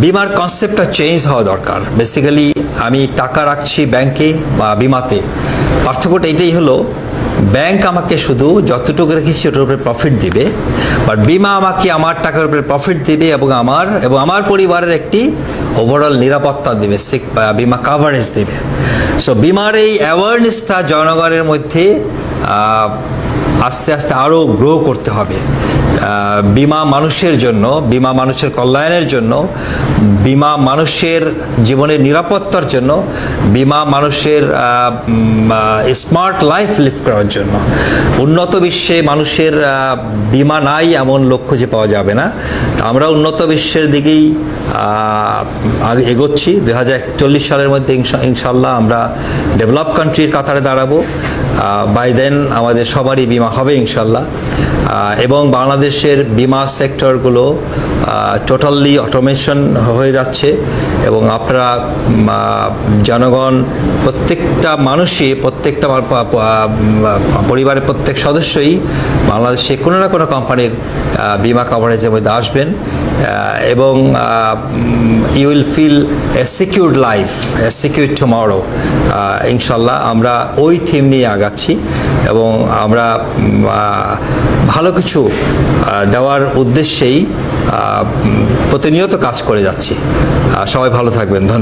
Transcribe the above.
বিমার কনসেপ্টটা চেঞ্জ হওয়া দরকার। বেসিক্যালি আমি টাকা রাখছি ব্যাংকে বা বিমাতে, পার্থক্যটা এটাই হলো, ব্যাংক আমাকে শুধু যতটুকু রেখেছি ওটার উপরে প্রফিট দিবে, বাট বিমা আমাকে আমার টাকার উপরে প্রফিট দিবে এবং আমার পরিবারের একটি ওভারঅল নিরাপত্তা দেবে, বিমা কাভারেজ দেবে। সো বিমার এই অ্যাওয়ারনেসটা জনগণের মধ্যে আস্তে আস্তে আরও গ্রো করতে হবে। বিমা মানুষের জন্য, বিমা মানুষের কল্যাণের জন্য, বিমা মানুষের জীবনের নিরাপত্তার জন্য, বিমা মানুষের স্মার্ট লাইফ লিভ করার জন্য। উন্নত বিশ্বে মানুষের বিমা নাই এমন লোক খুঁজে পাওয়া যাবে না। আমরা উন্নত বিশ্বের দিকেই এগোচ্ছি। 2041 সালের মধ্যে ইনশাল্লাহ আমরা ডেভেলপ কান্ট্রির কাতারে দাঁড়াবো। বাই দেন আমাদের সবারই বিমা হবে ইনশাল্লাহ। এবং বাংলাদেশের বিমা সেক্টরগুলো টোটালি অটোমেশন হয়ে যাচ্ছে এবং আপনারা জনগণ প্রত্যেকটা মানুষই, প্রত্যেকটা পরিবারের প্রত্যেক সদস্যই বাংলাদেশে কোনো না কোনো কোম্পানির বিমা কভারেজের মধ্যে আসবেন এবং you will feel a secured life, a secured tomorrow. ইনশাল্লাহ আমরা ওই থিম নিয়ে আগাচ্ছি এবং আমরা ভালো কিছু দেওয়ার উদ্দেশ্যেই প্রতিনিয়ত কাজ করে যাচ্ছি। সবাই ভালো থাকবেন, ধন্যবাদ।